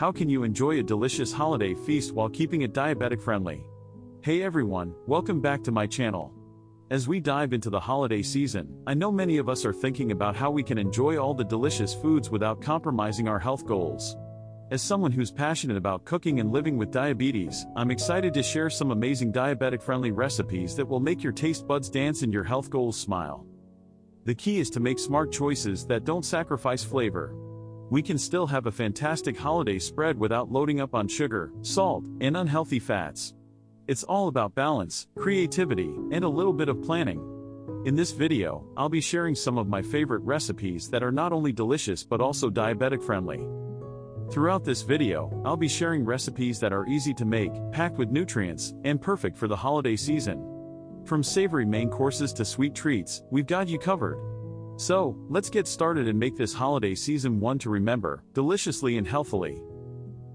How can you enjoy a delicious holiday feast while keeping it diabetic-friendly? Hey everyone, welcome back to my channel. As we dive into the holiday season, I know many of us are thinking about how we can enjoy all the delicious foods without compromising our health goals. As someone who's passionate about cooking and living with diabetes, I'm excited to share some amazing diabetic-friendly recipes that will make your taste buds dance and your health goals smile. The key is to make smart choices that don't sacrifice flavor. We can still have a fantastic holiday spread without loading up on sugar, salt, and unhealthy fats. It's all about balance, creativity, and a little bit of planning. In this video, I'll be sharing some of my favorite recipes that are not only delicious but also diabetic-friendly. Throughout this video, I'll be sharing recipes that are easy to make, packed with nutrients, and perfect for the holiday season. From savory main courses to sweet treats, we've got you covered. So, let's get started and make this holiday season one to remember, deliciously and healthily.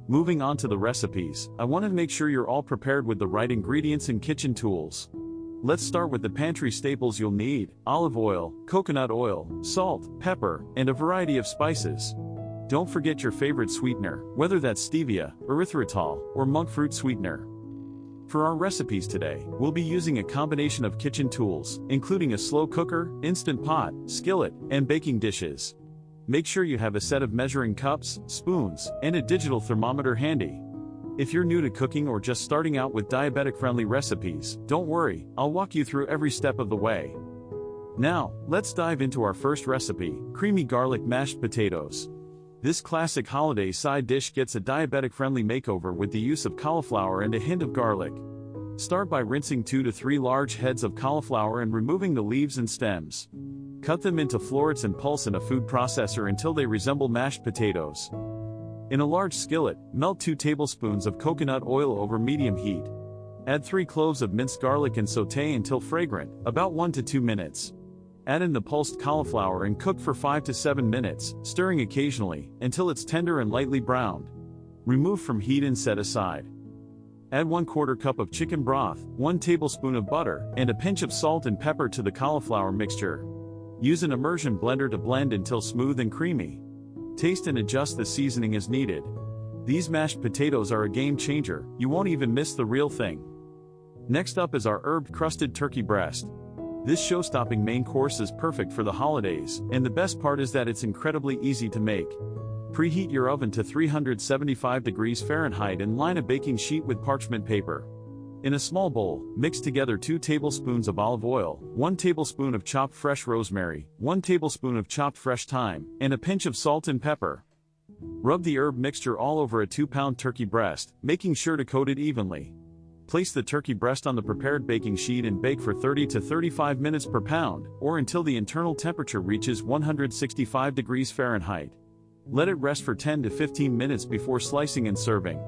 Moving on to the recipes, I want to make sure you're all prepared with the right ingredients and kitchen tools. Let's start with the pantry staples you'll need: olive oil, coconut oil, salt, pepper, and a variety of spices. Don't forget your favorite sweetener, whether that's stevia, erythritol, or monk fruit sweetener. For our recipes today, we'll be using a combination of kitchen tools, including a slow cooker, instant pot, skillet, and baking dishes. Make sure you have a set of measuring cups, spoons, and a digital thermometer handy. If you're new to cooking or just starting out with diabetic-friendly recipes, don't worry, I'll walk you through every step of the way. Now, let's dive into our first recipe: creamy garlic mashed potatoes. This classic holiday side dish gets a diabetic-friendly makeover with the use of cauliflower and a hint of garlic. Start by rinsing 2 to 3 large heads of cauliflower and removing the leaves and stems. Cut them into florets and pulse in a food processor until they resemble mashed potatoes. In a large skillet, melt 2 tablespoons of coconut oil over medium heat. Add 3 cloves of minced garlic and sauté until fragrant, about 1 to 2 minutes. Add in the pulsed cauliflower and cook for 5 to 7 minutes, stirring occasionally, until it's tender and lightly browned. Remove from heat and set aside. Add 1/4 cup of chicken broth, 1 tablespoon of butter, and a pinch of salt and pepper to the cauliflower mixture. Use an immersion blender to blend until smooth and creamy. Taste and adjust the seasoning as needed. These mashed potatoes are a game changer, you won't even miss the real thing. Next up is our herb-crusted turkey breast. This show-stopping main course is perfect for the holidays, and the best part is that it's incredibly easy to make. Preheat your oven to 375 degrees Fahrenheit and line a baking sheet with parchment paper. In a small bowl, mix together 2 tablespoons of olive oil, 1 tablespoon of chopped fresh rosemary, 1 tablespoon of chopped fresh thyme, and a pinch of salt and pepper. Rub the herb mixture all over a 2-pound turkey breast, making sure to coat it evenly. Place the turkey breast on the prepared baking sheet and bake for 30 to 35 minutes per pound, or until the internal temperature reaches 165 degrees Fahrenheit. Let it rest for 10 to 15 minutes before slicing and serving.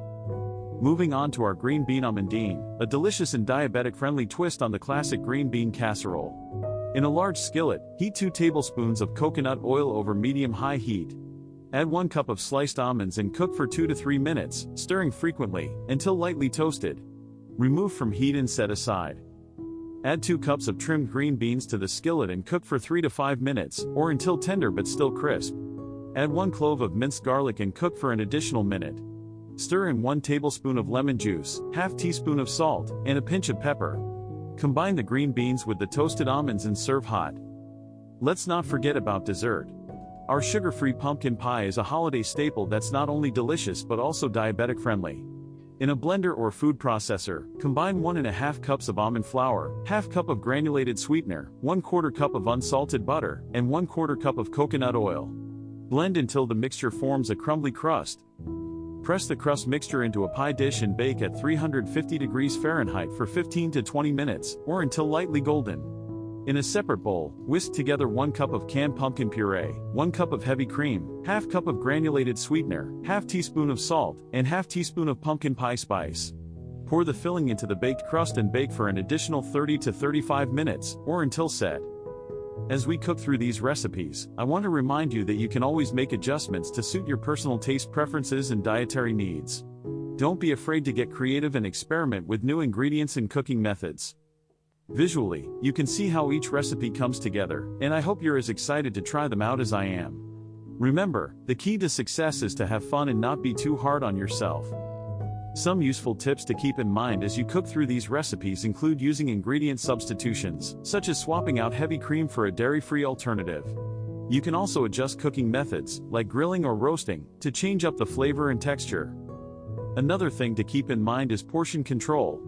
Moving on to our green bean amandine, a delicious and diabetic-friendly twist on the classic green bean casserole. In a large skillet, heat 2 tablespoons of coconut oil over medium-high heat. Add 1 cup of sliced almonds and cook for 2 to 3 minutes, stirring frequently, until lightly toasted. Remove from heat and set aside. Add 2 cups of trimmed green beans to the skillet and cook for 3 to 5 minutes, or until tender but still crisp. Add 1 clove of minced garlic and cook for an additional minute. Stir in 1 tablespoon of lemon juice, ½ teaspoon of salt, and a pinch of pepper. Combine the green beans with the toasted almonds and serve hot. Let's not forget about dessert. Our sugar-free pumpkin pie is a holiday staple that's not only delicious but also diabetic-friendly. In a blender or food processor, combine 1½ cups of almond flour, ½ cup of granulated sweetener, 1/4 cup of unsalted butter, and 1/4 cup of coconut oil. Blend until the mixture forms a crumbly crust. Press the crust mixture into a pie dish and bake at 350 degrees Fahrenheit for 15 to 20 minutes, or until lightly golden. In a separate bowl, whisk together 1 cup of canned pumpkin puree, 1 cup of heavy cream, ½ cup of granulated sweetener, ½ teaspoon of salt, and ½ teaspoon of pumpkin pie spice. Pour the filling into the baked crust and bake for an additional 30 to 35 minutes, or until set. As we cook through these recipes, I want to remind you that you can always make adjustments to suit your personal taste preferences and dietary needs. Don't be afraid to get creative and experiment with new ingredients and cooking methods. Visually, you can see how each recipe comes together, and I hope you're as excited to try them out as I am. Remember, the key to success is to have fun and not be too hard on yourself. Some useful tips to keep in mind as you cook through these recipes include using ingredient substitutions, such as swapping out heavy cream for a dairy-free alternative. You can also adjust cooking methods, like grilling or roasting, to change up the flavor and texture. Another thing to keep in mind is portion control.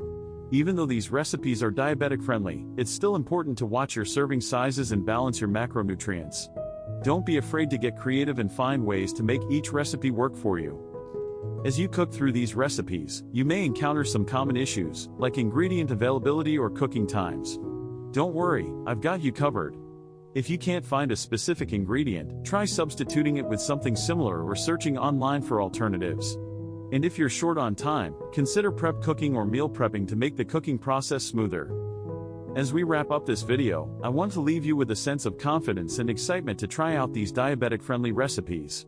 Even though these recipes are diabetic-friendly, it's still important to watch your serving sizes and balance your macronutrients. Don't be afraid to get creative and find ways to make each recipe work for you. As you cook through these recipes, you may encounter some common issues, like ingredient availability or cooking times. Don't worry, I've got you covered. If you can't find a specific ingredient, try substituting it with something similar or searching online for alternatives. And if you're short on time, consider prep cooking or meal prepping to make the cooking process smoother. As we wrap up this video, I want to leave you with a sense of confidence and excitement to try out these diabetic-friendly recipes.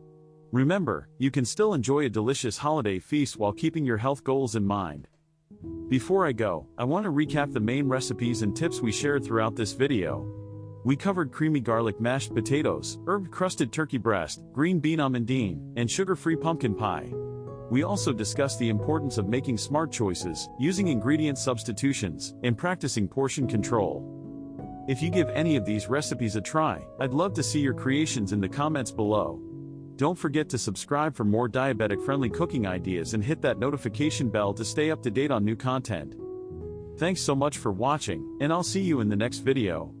Remember, you can still enjoy a delicious holiday feast while keeping your health goals in mind. Before I go, I want to recap the main recipes and tips we shared throughout this video. We covered creamy garlic mashed potatoes, herb-crusted turkey breast, green bean amandine, and sugar-free pumpkin pie. We also discussed the importance of making smart choices, using ingredient substitutions, and practicing portion control. If you give any of these recipes a try, I'd love to see your creations in the comments below. Don't forget to subscribe for more diabetic-friendly cooking ideas and hit that notification bell to stay up to date on new content. Thanks so much for watching, and I'll see you in the next video.